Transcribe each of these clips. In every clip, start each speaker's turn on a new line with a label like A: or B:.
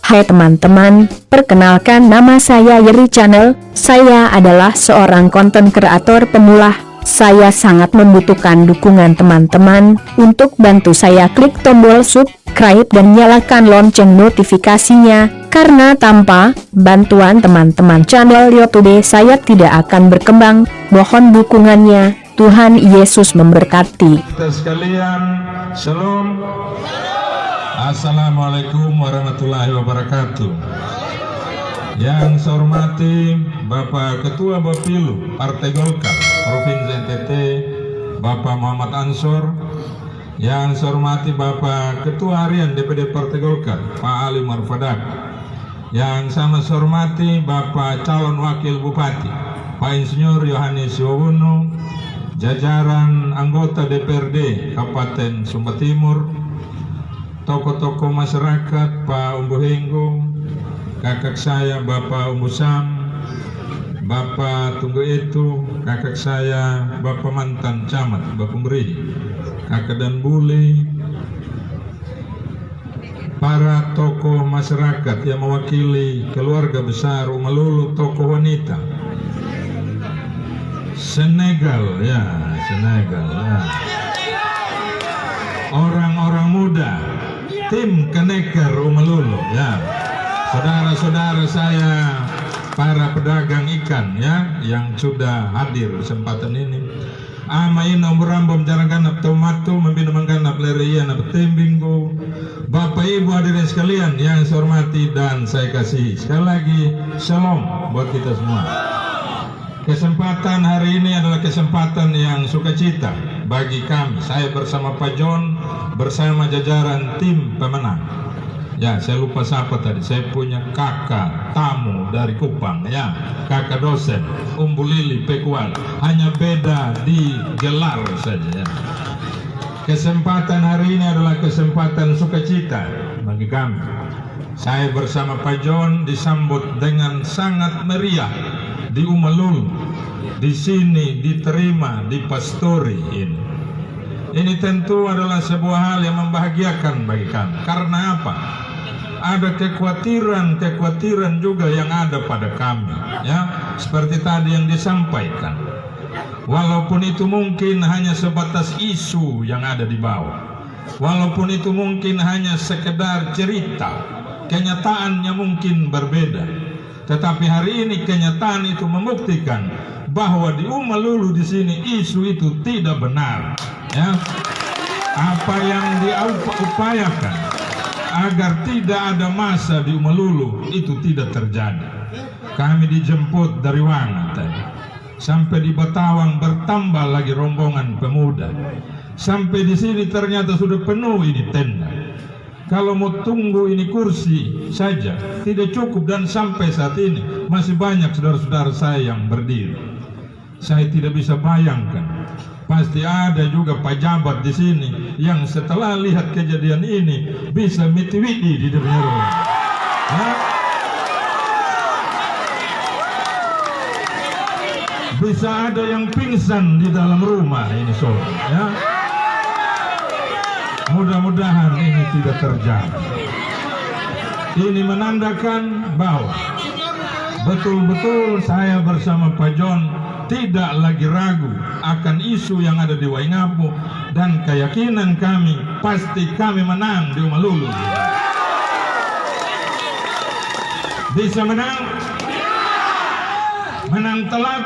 A: Hai teman-teman, perkenalkan nama saya Yeri Channel. Saya adalah seorang konten kreator pemula. Saya sangat membutuhkan dukungan teman-teman untuk bantu saya klik tombol subscribe dan nyalakan lonceng notifikasinya. Karena tanpa bantuan teman-teman channel YouTube saya tidak akan berkembang. Mohon dukungannya. Tuhan Yesus memberkati.
B: Kita sekalian, Shalom. Assalamualaikum warahmatullahi wabarakatuh. Yang saya hormati Bapak Ketua Bapilu Partai Golkar Provinsi NTT, Bapak Muhammad Ansor. Yang saya hormati Bapak Ketua Harian DPD Partai Golkar Pak Ali Marfadak. Yang sama saya hormati Bapak Calon Wakil Bupati Pak Insinyur Yohanes Yowono, jajaran anggota DPRD Kabupaten Sumba Timur, tokoh-tokoh masyarakat, Pak Umbu Henggo, kakak saya Bapak Umbu Sam, Bapak Tunggu Itu, kakak saya Bapak mantan camat Bapak Beri, kakak dan bule, para tokoh masyarakat yang mewakili keluarga besar Umalulu, tokoh wanita, Senegal ya, orang-orang muda, tim Keneker Umalulu ya, saudara-saudara saya para pedagang ikan ya yang sudah hadir kesempatan ini. Amain nomor rambom jarang ganap tomato membina mengganap lerian apa tembinggo. Bapak Ibu hadirin sekalian yang saya hormati dan saya kasih, sekali lagi shalom buat kita semua. Kesempatan hari ini adalah kesempatan yang sukacita bagi kami. Saya bersama Pak John, bersama jajaran tim pemenang. Ya, saya lupa siapa tadi. Saya punya kakak tamu dari Kupang, ya, kakak dosen Umbu Lili Pekual. Hanya beda di gelar saja. Ya. Kesempatan hari ini adalah kesempatan sukacita bagi kami. Saya bersama Pak John disambut dengan sangat meriah di Umalulu. Di sini diterima di pastori ini. Ini tentu adalah sebuah hal yang membahagiakan bagi kami. Karena apa? Ada kekhawatiran juga yang ada pada kami, ya, seperti tadi yang disampaikan. Walaupun itu mungkin hanya sebatas isu yang ada di bawah, walaupun itu mungkin hanya sekedar cerita, kenyataannya mungkin berbeda. Tetapi hari ini kenyataan itu membuktikan bahwa di Umalulu di sini isu itu tidak benar. Ya, apa yang diupayakan agar tidak ada massa di Umalulu itu tidak terjadi. Kami dijemput dari Wanga tadi, sampai di Batawang bertambah lagi rombongan pemuda. Sampai di sini ternyata sudah penuh ini tenda. Kalau mau tunggu ini kursi saja tidak cukup, dan sampai saat ini masih banyak saudara-saudara saya yang berdiri. Saya tidak bisa bayangkan, pasti ada juga pejabat di sini yang setelah lihat kejadian ini bisa miti-witi di depan rumah. Bisa ada yang pingsan di dalam rumah ini, saudara. Ya. Mudah-mudahan ini tidak terjadi. Ini menandakan bahwa betul-betul saya bersama Pak John tidak lagi ragu akan isu yang ada di Waingapu, dan keyakinan kami pasti kami menang di Umalulu. Bisa menang? Menang telak?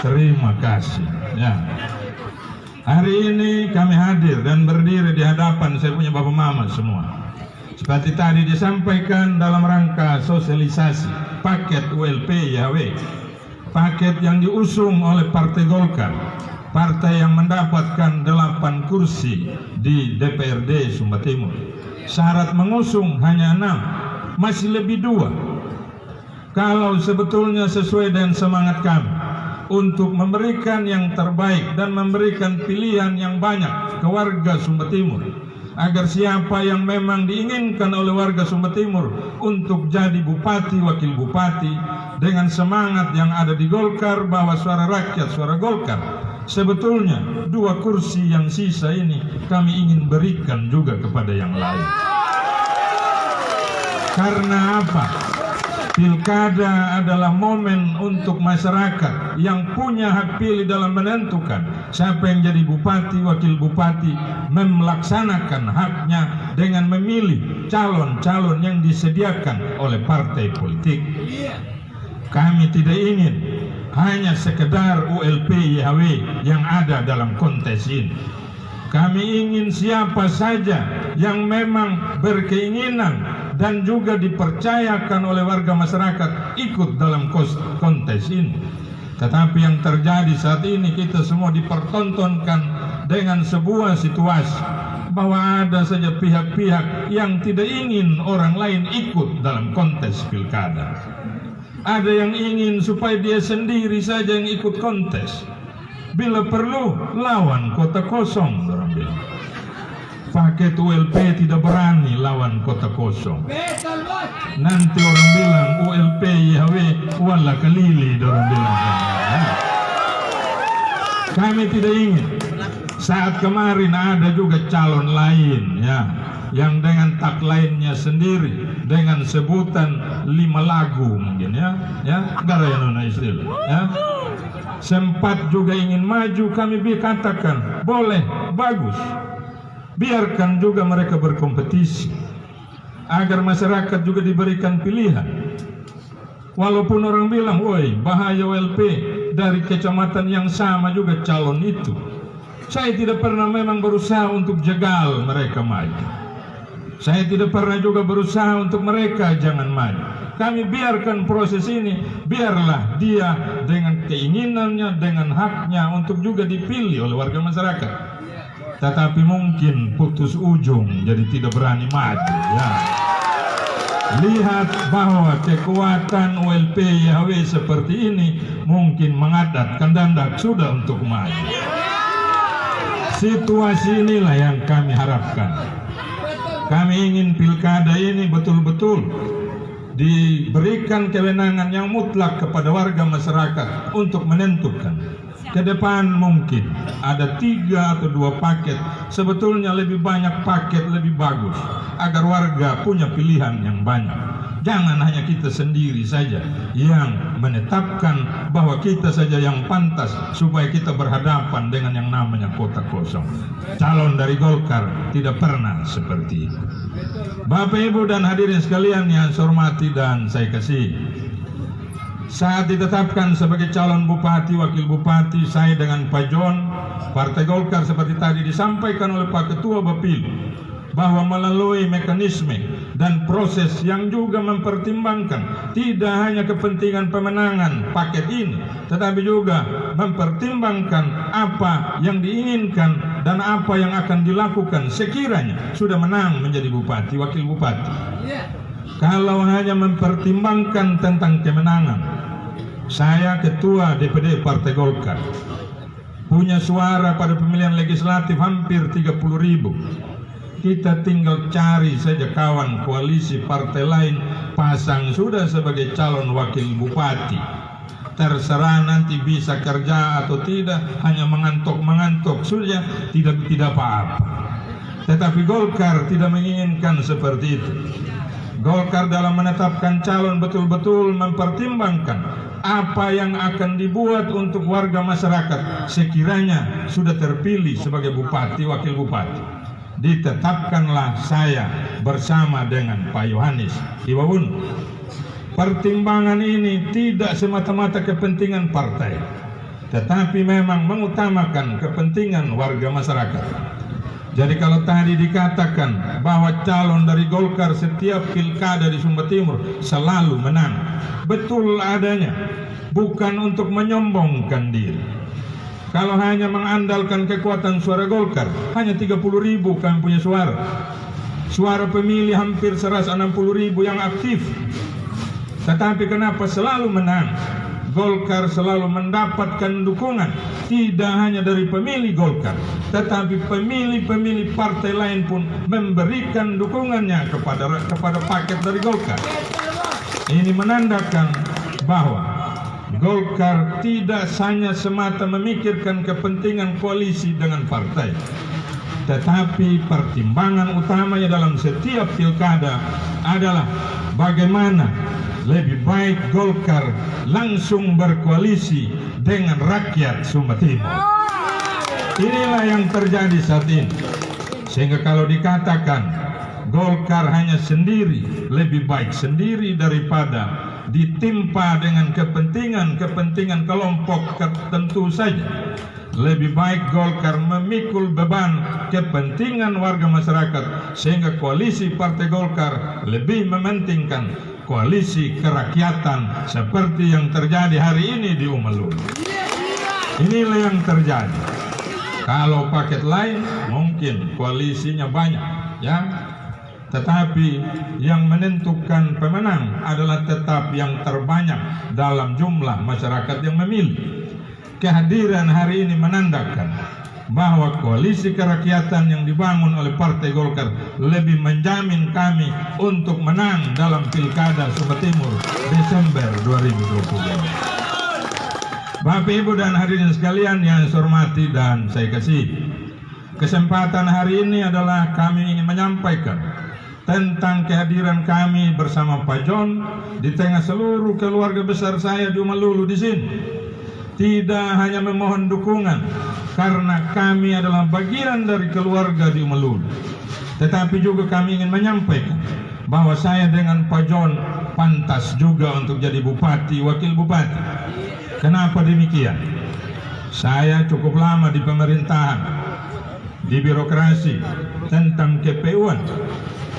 B: Terima kasih. Ya. Hari ini kami hadir dan berdiri di hadapan saya punya bapak mama semua. Seperti tadi disampaikan dalam rangka sosialisasi paket ULP YW. Paket yang diusung oleh Partai Golkar, partai yang mendapatkan 8 kursi di DPRD Sumba Timur. Syarat mengusung hanya 6, masih lebih 2. Kalau sebetulnya sesuai dengan semangat kami untuk memberikan yang terbaik dan memberikan pilihan yang banyak ke warga Sumba Timur, agar siapa yang memang diinginkan oleh warga Sumba Timur untuk jadi bupati, wakil bupati, dengan semangat yang ada di Golkar bahwa suara rakyat, suara Golkar, sebetulnya 2 kursi yang sisa ini kami ingin berikan juga kepada yang lain. Karena apa? Pilkada adalah momen untuk masyarakat yang punya hak pilih dalam menentukan siapa yang jadi bupati, wakil bupati, melaksanakan haknya dengan memilih calon-calon yang disediakan oleh partai politik. Kami tidak ingin hanya sekedar ULP YHW yang ada dalam kontes ini. Kami ingin siapa saja yang memang berkeinginan dan juga dipercayakan oleh warga masyarakat ikut dalam kontes ini. Tetapi yang terjadi saat ini, kita semua dipertontonkan dengan sebuah situasi bahwa ada saja pihak-pihak yang tidak ingin orang lain ikut dalam kontes pilkada. Ada yang ingin supaya dia sendiri saja yang ikut kontes. Bila perlu lawan kota kosong, orang bilang. Paket ULP tidak berani lawan kota kosong. Nanti orang bilang ULP YHW wala kelili, orang bilang. Kami tidak ingin. Saat kemarin ada juga calon lain, ya, yang dengan tagline-nya sendiri, dengan sebutan 5 lagu mungkin, ya, garayana istilah, ya. Sempat juga ingin maju, kami katakan boleh, bagus, biarkan juga mereka berkompetisi agar masyarakat juga diberikan pilihan. Walaupun orang bilang, woi bahaya ULP, dari kecamatan yang sama juga calon itu. Saya tidak pernah memang berusaha untuk jegal mereka maju. Saya tidak pernah juga berusaha untuk mereka jangan maju. Kami biarkan proses ini, biarlah dia dengan keinginannya, dengan haknya untuk juga dipilih oleh warga masyarakat. Tetapi mungkin putus ujung, jadi tidak berani maju, ya. Lihat bahwa kekuatan ULP YHW seperti ini mungkin mengadat kandandak sudah untuk maju. Situasi inilah yang kami harapkan. Kami ingin pilkada ini betul-betul diberikan kewenangan yang mutlak kepada warga masyarakat untuk menentukan. Ke depan mungkin ada 3 atau 2 paket. Sebetulnya lebih banyak paket lebih bagus agar warga punya pilihan yang banyak. Jangan hanya kita sendiri saja yang menetapkan bahwa kita saja yang pantas supaya kita berhadapan dengan yang namanya kota kosong. Calon dari Golkar tidak pernah seperti itu. Bapak, Ibu, dan hadirin sekalian yang saya hormati dan saya kasih, saat ditetapkan sebagai calon bupati, wakil bupati, saya dengan Pak John, Partai Golkar seperti tadi disampaikan oleh Pak Ketua Bapil, bahwa melalui mekanisme dan proses yang juga mempertimbangkan tidak hanya kepentingan pemenangan paket ini, tetapi juga mempertimbangkan apa yang diinginkan dan apa yang akan dilakukan sekiranya sudah menang menjadi bupati, wakil bupati. Kalau hanya mempertimbangkan tentang kemenangan, saya ketua DPD Partai Golkar, punya suara pada pemilihan legislatif hampir 30.000. Kita tinggal cari saja kawan koalisi partai lain, pasang sudah sebagai calon wakil bupati. Terserah nanti bisa kerja atau tidak, hanya mengantuk-mengantuk sudah, tidak apa-apa. Tetapi Golkar tidak menginginkan seperti itu. Golkar dalam menetapkan calon betul-betul mempertimbangkan apa yang akan dibuat untuk warga masyarakat sekiranya sudah terpilih sebagai bupati, wakil bupati. Ditetapkanlah saya bersama dengan Pak Yohanes Iwawun. Pertimbangan ini tidak semata-mata kepentingan partai, tetapi memang mengutamakan kepentingan warga masyarakat. Jadi kalau tadi dikatakan bahwa calon dari Golkar setiap pilkada di Sumba Timur selalu menang, betul adanya, bukan untuk menyombongkan diri. Kalau hanya mengandalkan kekuatan suara Golkar, hanya 30.000 kami punya suara. Suara pemilih hampir 160.000 yang aktif. Tetapi kenapa selalu menang? Golkar selalu mendapatkan dukungan, tidak hanya dari pemilih Golkar, tetapi pemilih-pemilih partai lain pun memberikan dukungannya kepada paket dari Golkar. Ini menandakan bahwa Golkar tidak hanya semata memikirkan kepentingan koalisi dengan partai, Tetapi pertimbangan utamanya dalam setiap pilkada adalah bagaimana lebih baik Golkar langsung berkoalisi dengan rakyat Sumba Timur. Inilah yang terjadi saat ini. Sehingga kalau dikatakan Golkar hanya sendiri, lebih baik sendiri daripada ditimpa dengan kepentingan kelompok tertentu saja. Lebih baik Golkar memikul beban kepentingan warga masyarakat, sehingga koalisi Partai Golkar lebih mementingkan koalisi kerakyatan seperti yang terjadi hari ini di Umalulu. Inilah yang terjadi. Kalau paket lain mungkin koalisinya banyak, ya. Tetapi yang menentukan pemenang adalah tetap yang terbanyak dalam jumlah masyarakat yang memilih. Kehadiran hari ini menandakan bahwa koalisi kerakyatan yang dibangun oleh Partai Golkar lebih menjamin kami untuk menang dalam Pilkada Sumba Timur Desember 2020. Bapak Ibu dan hadirin sekalian yang saya hormati dan saya kasih, kesempatan hari ini adalah kami ingin menyampaikan tentang kehadiran kami bersama Pak John di tengah seluruh keluarga besar saya di Umalulu di sini. Tidak hanya memohon dukungan karena kami adalah bagian dari keluarga di Umalulu, tetapi juga kami ingin menyampaikan bahwa saya dengan Pak John pantas juga untuk jadi bupati, wakil bupati. Kenapa demikian? Saya cukup lama di pemerintahan, di birokrasi tentang KPU-an,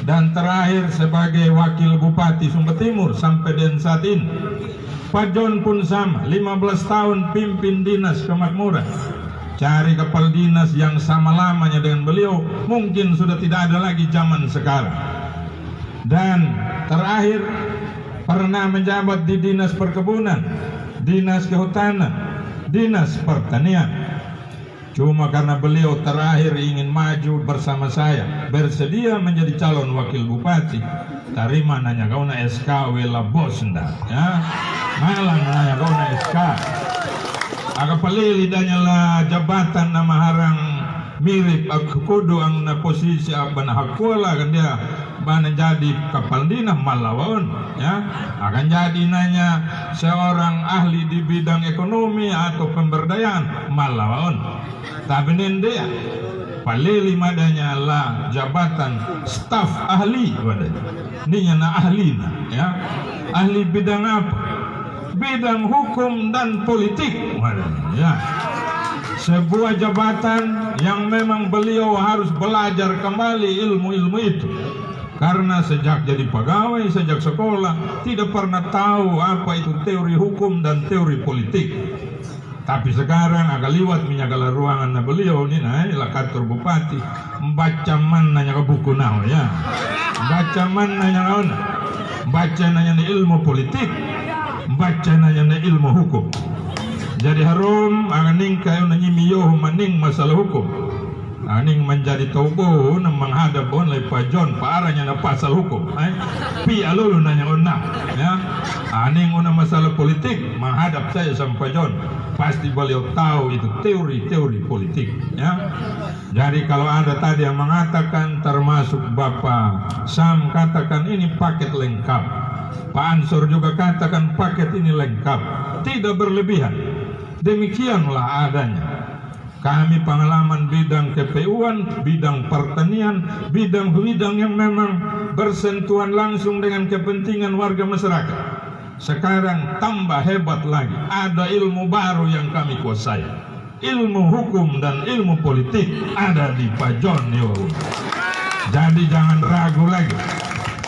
B: dan terakhir sebagai wakil bupati Sumba Timur sampai dengan saat ini. Pak John pun sama, 15 tahun pimpin dinas kemakmuran. Cari kepala dinas yang sama lamanya dengan beliau mungkin sudah tidak ada lagi zaman sekarang. Dan terakhir pernah menjabat di dinas perkebunan, dinas kehutanan, dinas pertanian. Cuma karena beliau terakhir ingin maju bersama saya, bersedia menjadi calon wakil bupati, tarima nanya kau na SK wela bos ndak, ya. Malang nanya kau na SK. Agak pelili danyala jabatan nama harang mirip aku kudu ang na posisi apa na hakuala kan dia bana jadi kapal dinah malawon, ya. Akan jadi nanya seorang ahli di bidang ekonomi atau pemberdayaan malawon. Tapi nende palili madanya lah jabatan staf ahli wadanya. Ninya na ahli na, ya. Ahli bidang apa? Bidang hukum dan politik wadanya, ya. Sebuah jabatan yang memang beliau harus belajar kembali ilmu-ilmu itu. Karena sejak jadi pegawai, sejak sekolah tidak pernah tahu apa itu teori hukum dan teori politik. Tapi sekarang agak liwat menyagala ruangan na beliau ni na ila kantor bupati membaca man nanya ke buku now, ya. Baca man nanya kauna, baca nanya ilmu politik, baca nanya ilmu hukum. Jadi harum aning kayo nanyimiyo maning masalah hukum. Aning menjadi taubo nang menghadap oleh Pak John parahnya na pasal hukum. Pi alulu nanya ona, ya. Aning una masalah politik menghadap saya sama Pak John. Pasti beliau tahu itu teori-teori politik, ya. Jadi kalau ada tadi yang mengatakan, termasuk Bapak Sam katakan ini paket lengkap, Pak Ansor juga katakan paket ini lengkap, tidak berlebihan. Demikianlah adanya. Kami pengalaman bidang KPU-an, bidang pertanian, bidang-bidang yang memang bersentuhan langsung dengan kepentingan warga masyarakat. Sekarang tambah hebat lagi, ada ilmu baru yang kami kuasai. Ilmu hukum dan ilmu politik ada di Pak John Yowo. Jadi jangan ragu lagi.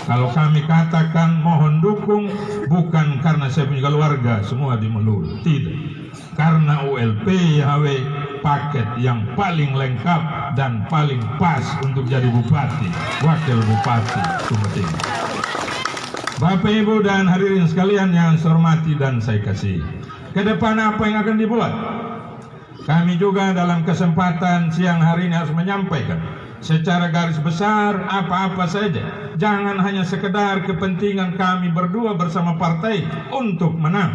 B: Kalau kami katakan mohon dukung, bukan karena saya punya keluarga semua di Melulu, tidak. Karena ULP HW paket yang paling lengkap dan paling pas untuk jadi bupati, wakil bupati Sumba Timur. Bapak Ibu dan hadirin sekalian yang saya hormati dan saya kasih, ke depan apa yang akan dibuat? Kami juga dalam kesempatan siang hari ini harus menyampaikan secara garis besar apa-apa saja. Jangan hanya sekedar kepentingan kami berdua bersama partai untuk menang,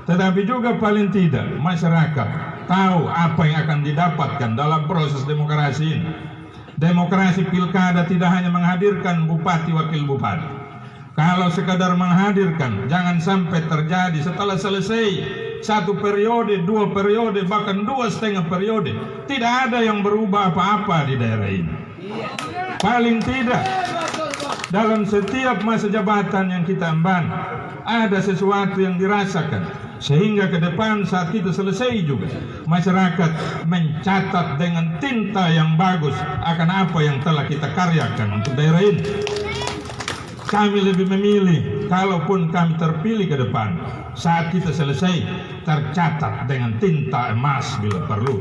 B: tetapi juga paling tidak masyarakat tahu apa yang akan didapatkan dalam proses demokrasi ini. Demokrasi pilkada tidak hanya menghadirkan bupati wakil bupati. Kalau sekadar menghadirkan, jangan sampai terjadi setelah selesai 1 periode, 2 periode, bahkan 2,5 periode, tidak ada yang berubah apa-apa di daerah ini. Paling tidak dalam setiap masa jabatan yang kita emban ada sesuatu yang dirasakan, sehingga ke depan saat kita selesai juga masyarakat mencatat dengan tinta yang bagus akan apa yang telah kita karyakan untuk daerah ini. Kami lebih memilih, kalaupun kami terpilih ke depan, saat kita selesai tercatat dengan tinta emas bila perlu,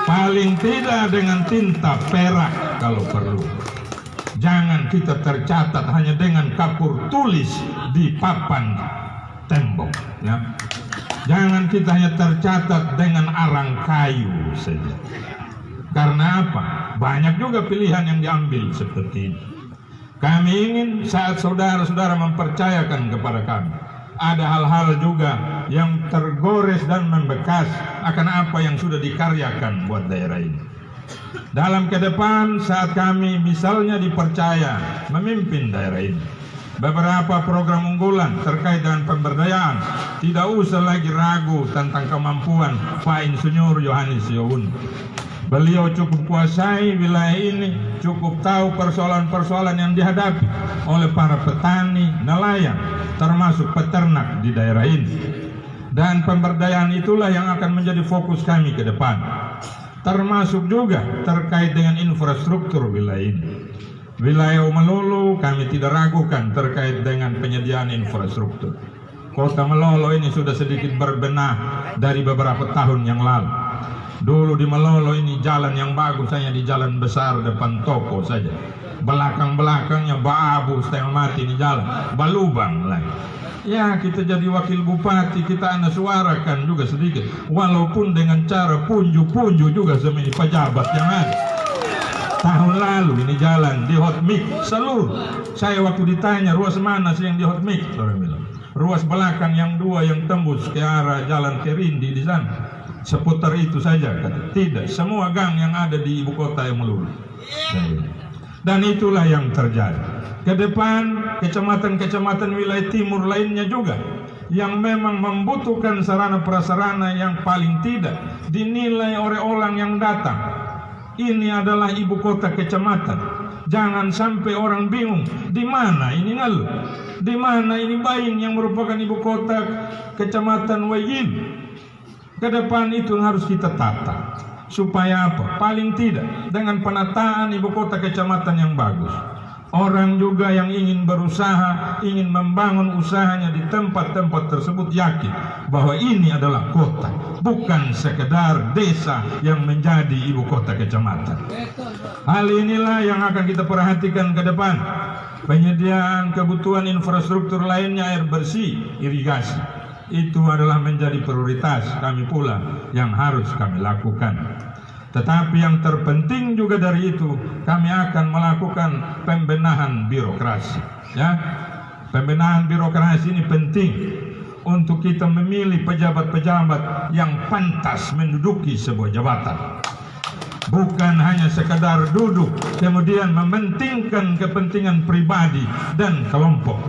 B: paling tidak dengan tinta perak kalau perlu. Jangan kita tercatat hanya dengan kapur tulis di papan tembok, ya. Jangan kita hanya tercatat dengan arang kayu saja. Karena apa? Banyak juga pilihan yang diambil seperti ini. Kami ingin saat saudara-saudara mempercayakan kepada kami, ada hal-hal juga yang tergores dan membekas akan apa yang sudah dikaryakan buat daerah ini. Dalam ke depan saat kami misalnya dipercaya memimpin daerah ini, beberapa program unggulan terkait dengan pemberdayaan, tidak usah lagi ragu tentang kemampuan Pak Insinyur Yohanes Youn. Beliau cukup kuasai wilayah ini, cukup tahu persoalan-persoalan yang dihadapi oleh para petani, nelayan, termasuk peternak di daerah ini. Dan pemberdayaan itulah yang akan menjadi fokus kami ke depan. Termasuk juga terkait dengan infrastruktur wilayah ini. Wilayah Malolo kami tidak ragukan terkait dengan penyediaan infrastruktur. Kota Malolo ini sudah sedikit berbenah dari beberapa tahun yang lalu. Dulu di Malolo ini jalan yang bagus hanya di jalan besar depan toko saja. Belakang-belakangnya baabu setengah mati di jalan, balubang lagi. Ya, kita jadi wakil bupati, kita suarakan juga sedikit, walaupun dengan cara punju-punju juga semuanya pejabat yang ada. Tahun lalu ini jalan di hot mix seluruh. Saya waktu ditanya ruas mana sih yang di hot mix, orang bilang ruas belakang yang 2 yang tembus ke arah jalan Kerindi di sana. Seputar itu saja, kata. Tidak, semua gang yang ada di ibu kota yang melulu. Dan itulah yang terjadi. Ke depan, kecamatan-kecamatan wilayah timur lainnya juga yang memang membutuhkan sarana prasarana yang paling tidak dinilai oleh orang yang datang. Ini adalah ibu kota kecamatan. Jangan sampai orang bingung, di mana ini Ngalu? Di mana ini Baing yang merupakan ibu kota kecamatan Wayin? Ke depan itu harus kita tata. Supaya apa? Paling tidak dengan penataan ibu kota kecamatan yang bagus. Orang juga yang ingin berusaha, ingin membangun usahanya di tempat-tempat tersebut yakin bahwa ini adalah kota, bukan sekedar desa yang menjadi ibu kota kecamatan. Hal inilah yang akan kita perhatikan ke depan. Penyediaan kebutuhan infrastruktur lainnya, air bersih, irigasi, itu adalah menjadi prioritas kami pula yang harus kami lakukan. Tetapi yang terpenting juga dari itu, kami akan melakukan pembenahan birokrasi. Ya, pembenahan birokrasi ini penting untuk kita memilih pejabat-pejabat yang pantas menduduki sebuah jabatan. Bukan hanya sekadar duduk kemudian mementingkan kepentingan pribadi dan kelompok.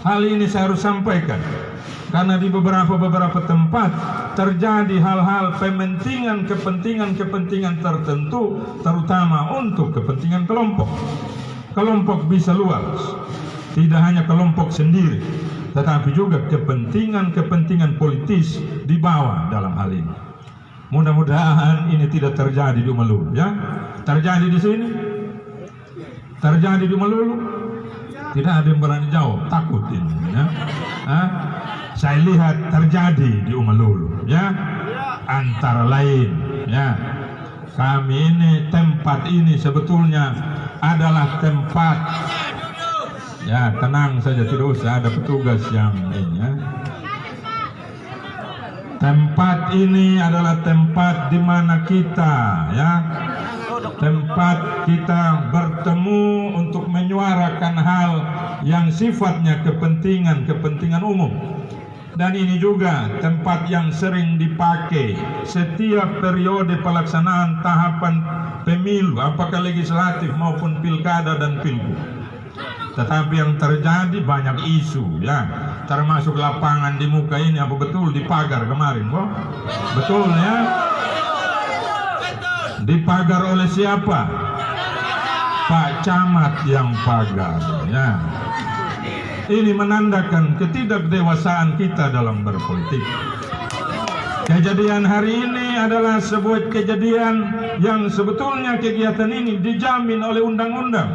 B: Hal ini saya harus sampaikan. Karena di beberapa tempat terjadi hal-hal kepentingan tertentu, terutama untuk kepentingan kelompok. Kelompok bisa luas, tidak hanya kelompok sendiri, tetapi juga kepentingan politis dibawa dalam hal ini. Mudah-mudahan ini tidak terjadi di Malulu, ya. Terjadi di sini, terjadi di Malulu, tidak ada yang berani jawab, takut ini, ya. Saya lihat terjadi di Umalulu, ya. Antara lain, ya, kami ini, tempat ini sebetulnya adalah tempat, ya, tenang saja, tidak usah ada petugas yang ini, ya. Tempat ini adalah tempat di mana kita, ya, tempat kita bertemu untuk menyuarakan hal yang sifatnya kepentingan umum. Dan ini juga tempat yang sering dipakai setiap periode pelaksanaan tahapan pemilu, apakah legislatif maupun pilkada dan pilgub. Tetapi yang terjadi banyak isu, ya, termasuk lapangan di muka ini, apa betul dipagar kemarin, Boh? Betul, ya? Dipagar oleh siapa? Pak Camat yang pagar, ya. Ini menandakan ketidakdewasaan kita dalam berpolitik. Kejadian hari ini adalah sebuah kejadian yang sebetulnya kegiatan ini dijamin oleh undang-undang.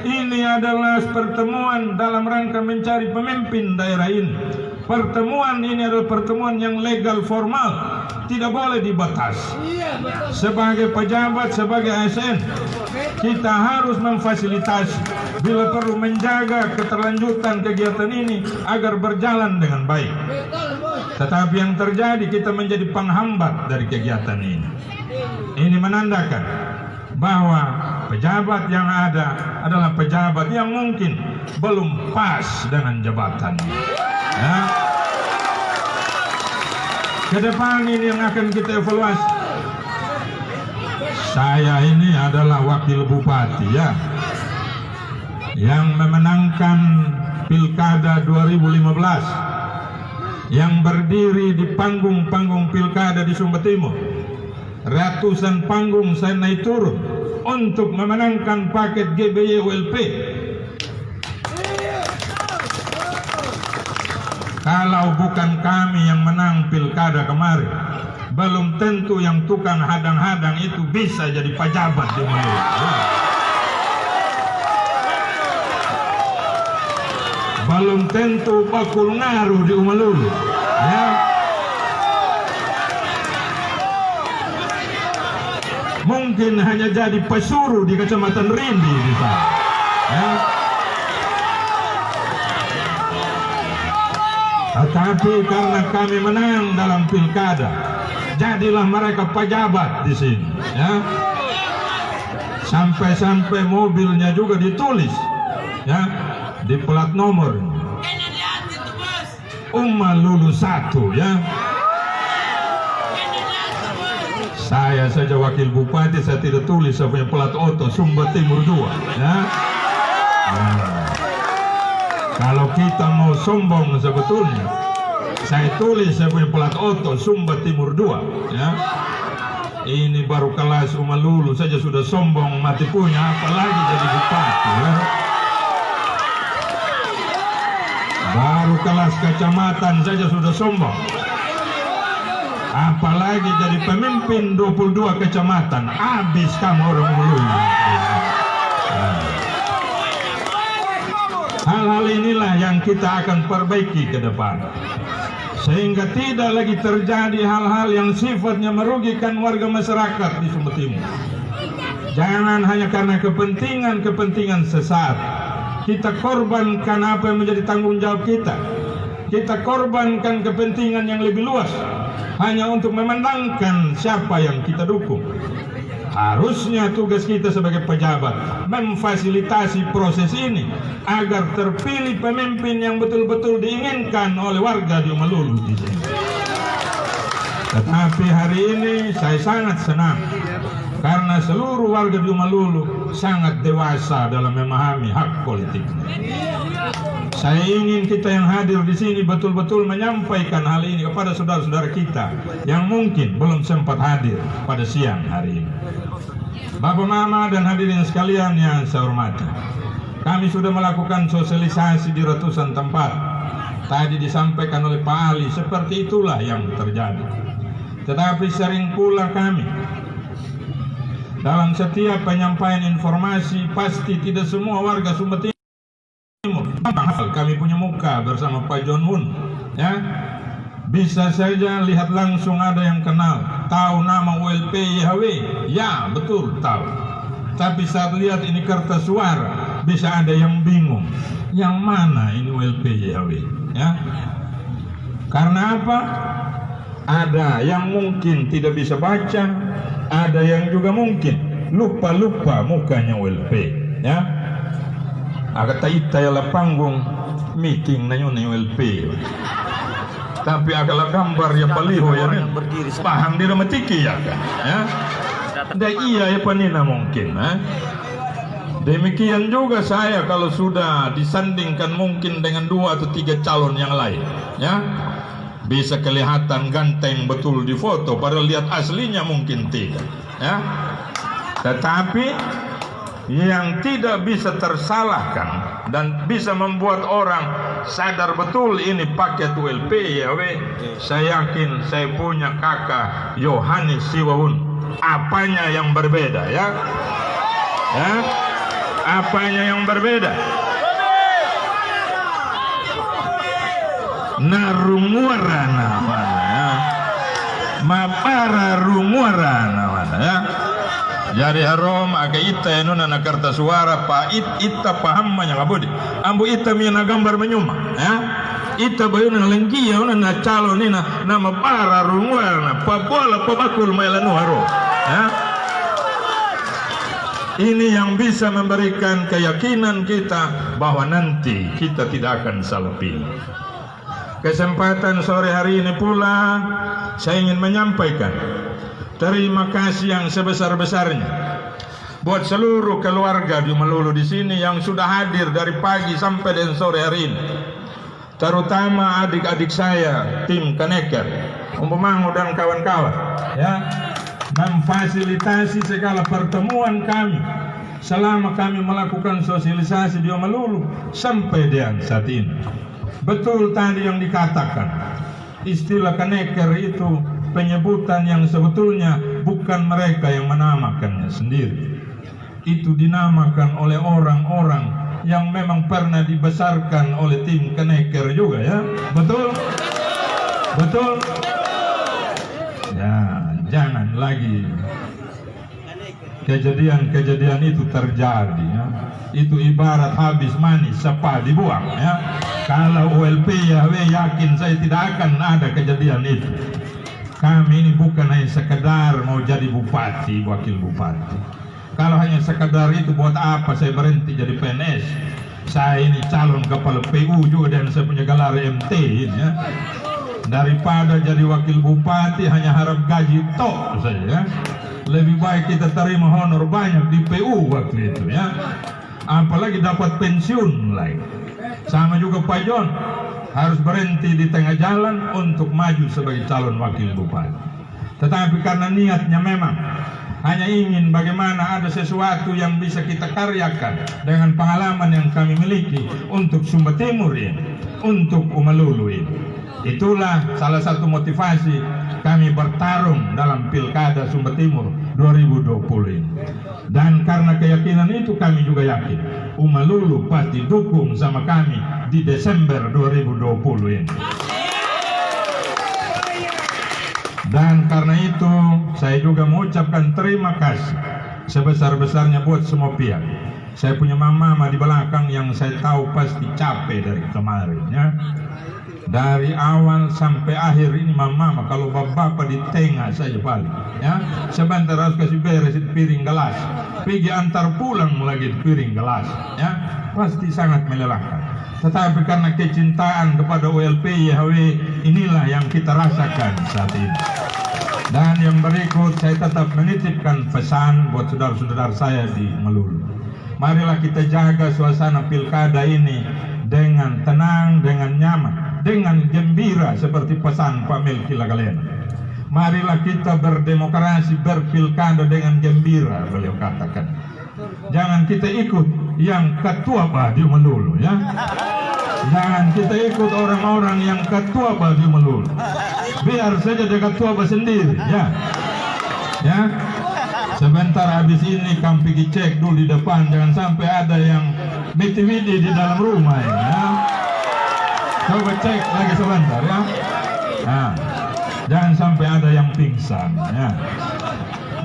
B: Ini adalah pertemuan dalam rangka mencari pemimpin daerah ini. Pertemuan ini adalah pertemuan yang legal formal, tidak boleh dibatasi. Sebagai pejabat, sebagai ASN, kita harus memfasilitasi, bila perlu menjaga keterlanjutan kegiatan ini agar berjalan dengan baik. Tetapi yang terjadi, kita menjadi penghambat dari kegiatan ini. Ini menandakan bahwa pejabat yang ada adalah pejabat yang mungkin belum pas dengan jabatannya. Ya. Ke depan ini yang akan kita evaluasi. Saya ini adalah wakil bupati, ya, yang memenangkan pilkada 2015, yang berdiri di panggung-panggung pilkada di Sumba Timur. Ratusan panggung saya naik turun untuk memenangkan paket GBY ULP. Kalau bukan kami yang menang pilkada kemarin, belum tentu yang tukang hadang-hadang itu bisa jadi pejabat di Maluku. Belum tentu bakul ngaruh di Umalulu, ya. Mungkin hanya jadi pesuruh di Kecamatan Rindi bisa, ya. Tetapi karena kami menang dalam pilkada, jadilah mereka pejabat di sini, ya. Sampai-sampai mobilnya juga ditulis, ya, di plat nomor Umalulu 1, ya. Saya saja wakil bupati, saya tidak tulis saya punya plat oto Sumba Timur 2, ya. Kalau kita mau sombong sebetulnya, saya tulis saya punya plat oto Sumba Timur 2, ya. Ini baru kelas Umalulu saja sudah sombong mati punya, apalagi jadi bupati, ya. Baru kelas kecamatan saja sudah sombong, apalagi jadi pemimpin 22 kecamatan. Habis kamu orang Umalulu. Hal-hal inilah yang kita akan perbaiki ke depan, sehingga tidak lagi terjadi hal-hal yang sifatnya merugikan warga masyarakat di Sumba Timur. Jangan hanya karena kepentingan sesaat kita korbankan apa yang menjadi tanggung jawab kita. Kita korbankan kepentingan yang lebih luas hanya untuk memenangkan siapa yang kita dukung. Harusnya tugas kita sebagai pejabat memfasilitasi proses ini agar terpilih pemimpin yang betul-betul diinginkan oleh warga di Umalulu di sini. Tetapi hari ini saya sangat senang karena seluruh warga di Umalulu sangat dewasa dalam memahami hak politiknya. Saya ingin kita yang hadir di sini betul-betul menyampaikan hal ini kepada saudara-saudara kita yang mungkin belum sempat hadir pada siang hari ini. Bapak, Mama, dan hadirin sekalian yang saya hormati, kami sudah melakukan sosialisasi di ratusan tempat. Tadi disampaikan oleh Pak Ali, seperti itulah yang terjadi. Tetapi sering pula kami dalam setiap penyampaian informasi, pasti tidak semua warga Sumba Timur hafal kami punya muka bersama Pak John Moon, ya. Bisa saja lihat langsung ada yang kenal, tahu nama ULP YHW, ya betul tahu. Tapi saat lihat ini kertas suara, bisa ada yang bingung, yang mana ini ULP YHW, ya. Karena apa? Ada yang mungkin tidak bisa baca, ada yang juga mungkin lupa-lupa mukanya ULP, ya. Agak tayo panggung meeting na yun ni ULP. Tapi agak gambar ya baliho ya rin. Pahang di namatiki ya kan, ya. Dan iya ya panina mungkin. Demikian juga saya kalau sudah disandingkan mungkin dengan 2 atau 3 calon yang lain, ya bisa kelihatan ganteng betul di foto, padahal lihat aslinya mungkin tidak, ya. Tetapi yang tidak bisa tersalahkan dan bisa membuat orang sadar betul ini paket ULP ya, saya yakin saya punya kakak Yohanes Siwahun. Apanya yang berbeda, ya? Ya? Apanya yang berbeda? Narunguarana mana, ya? Mapara runguarana mana, ya? Jadi harom aga ita enu na karta suara pa ita paham manya kabudi. Ambu ita mina gambar menyuma, ya. Ita bayu na lenggia na calon ni na mapara runguarana pa bola pa bakul mailanu haro, ya. Ini yang bisa memberikan keyakinan kita bahwa nanti kita tidak akan salah pilih. Kesempatan sore hari ini pula saya ingin menyampaikan terima kasih yang sebesar-besarnya buat seluruh keluarga di Melulu di sini yang sudah hadir dari pagi sampai dan sore hari ini. Terutama adik-adik saya tim Kaneker, Umbumangu dan kawan-kawan, ya, memfasilitasi segala pertemuan kami selama kami melakukan sosialisasi di Melulu sampai dengan saat ini. Betul tadi yang dikatakan, istilah Kaneker itu penyebutan yang sebetulnya bukan mereka yang menamakannya sendiri. Itu dinamakan oleh orang-orang yang memang pernah dibesarkan oleh tim Kaneker juga, ya. Betul? Betul? Ya, jangan lagi kejadian-kejadian itu terjadi, ya. Itu ibarat habis manis sepa dibuang, ya. Kalau ULP ya, yakin saya tidak akan ada kejadian itu. Kami ini bukan hanya sekedar mau jadi bupati, wakil bupati. Kalau hanya sekedar itu buat apa saya berhenti jadi PNS? Saya ini calon kepala PU juga dan saya punya gelar MT ini, ya. Daripada jadi wakil bupati hanya harap gaji tok saja, ya. Lebih baik kita terima honor banyak di PU waktu itu, ya. Apalagi dapat pensiun lagi. Sama juga Pak John harus berhenti di tengah jalan untuk maju sebagai calon wakil bupati. Tetapi karena niatnya memang hanya ingin bagaimana ada sesuatu yang bisa kita karyakan dengan pengalaman yang kami miliki untuk Sumba Timur ini, untuk Umalulu ini. Itulah salah satu motivasi kami bertarung dalam Pilkada Sumba Timur 2020 ini. Dan karena keyakinan itu kami juga yakin Umalulu pasti dukung sama kami di Desember 2020 ini. Dan karena itu saya juga mengucapkan terima kasih sebesar-besarnya buat semua pihak. Saya punya mama di belakang yang saya tahu pasti capek dari kemarin, ya. Dari awal sampai akhir ini mama kalau bapak di tengah saja paling, ya. Sebentar harus kasih beres piring gelas, pergi antar pulang lagi piring gelas, ya. Pasti sangat melelahkan. Tetapi karena kecintaan kepada ULP YHW inilah yang kita rasakan saat ini. Dan yang berikut saya tetap menitipkan pesan buat saudara-saudara saya di Melulu. Marilah kita jaga suasana pilkada ini dengan tenang, dengan nyaman, dengan gembira seperti pesan Pak Melki Lagalena. Marilah kita berdemokrasi, berpilkada dengan gembira, beliau katakan. Jangan kita ikut yang ketua Badi Melulu, ya. Jangan kita ikut orang-orang yang ketua Badi Melulu. Biar saja dia ketua sendiri, ya. Ya. Sebentar habis ini kami pergi cek dulu di depan, jangan sampai ada yang BTWD di dalam rumah ini, ya. Coba cek lagi sebentar, ya. Nah, jangan sampai ada yang pingsan, ya.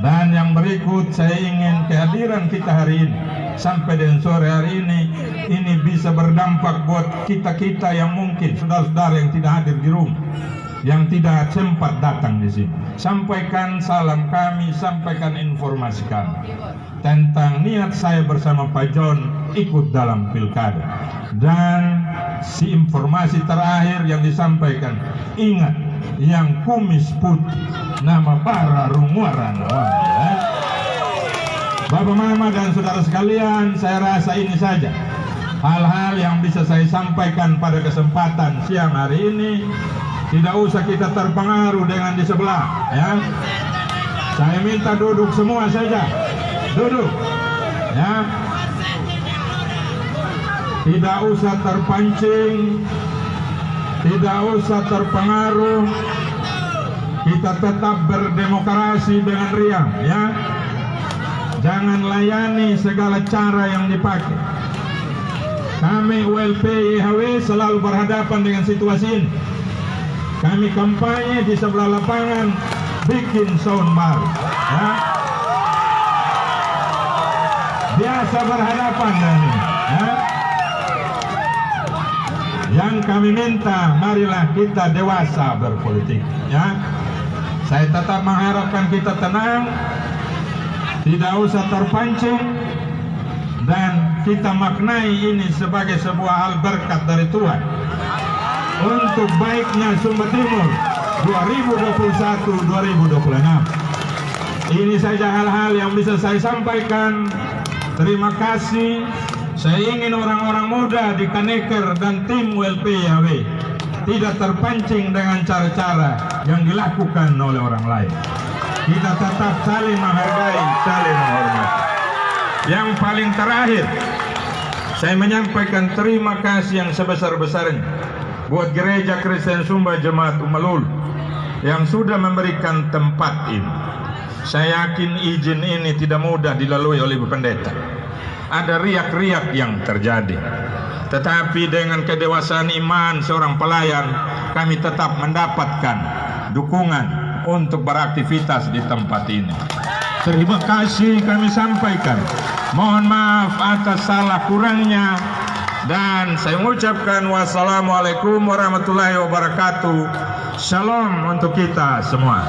B: Dan yang berikut saya ingin kehadiran kita hari ini sampai dengan sore hari ini bisa berdampak buat kita-kita yang mungkin saudara-saudara yang tidak hadir di rumah, yang tidak sempat datang di sini. Sampaikan salam kami, sampaikan informasi kami tentang niat saya bersama Pak John ikut dalam pilkada. Dan si informasi terakhir yang disampaikan, ingat yang kumis putih nama Bara Rumuaran, Bapak Mama dan saudara sekalian, saya rasa ini saja hal-hal yang bisa saya sampaikan pada kesempatan siang hari ini. Tidak usah kita terpengaruh dengan di sebelah, ya. Saya minta duduk semua saja, duduk, ya. Tidak usah terpancing, tidak usah terpengaruh. Kita tetap berdemokrasi dengan riang, ya. Jangan layani segala cara yang dipakai. Kami ULP YHW selalu berhadapan dengan situasi ini. Kami kampanye di sebelah lapangan, bikin sound baru, ya. Biasa berhadapan dengan ini, ya. Yang kami minta, marilah kita dewasa berpolitik, ya. Saya tetap mengharapkan kita tenang, tidak usah terpancing, dan kita maknai ini sebagai sebuah hal berkat dari Tuhan untuk baiknya Sumba Timur 2021-2026. Ini saja hal-hal yang bisa saya sampaikan. Terima kasih. Saya ingin orang-orang muda di Kaneker dan tim ULP YHW tidak terpancing dengan cara-cara yang dilakukan oleh orang lain. Kita tetap saling menghargai, saling menghormati. Yang paling terakhir, saya menyampaikan terima kasih yang sebesar-besarnya buat Gereja Kristen Sumba Jemaat Umalulu yang sudah memberikan tempat ini. Saya yakin izin ini tidak mudah dilalui oleh Ibu Pendeta. Ada riak-riak yang terjadi, tetapi dengan kedewasaan iman seorang pelayan, kami tetap mendapatkan dukungan untuk beraktivitas di tempat ini. Terima kasih kami sampaikan. Mohon maaf atas salah kurangnya, dan saya mengucapkan wassalamualaikum warahmatullahi wabarakatuh. Shalom untuk kita semua.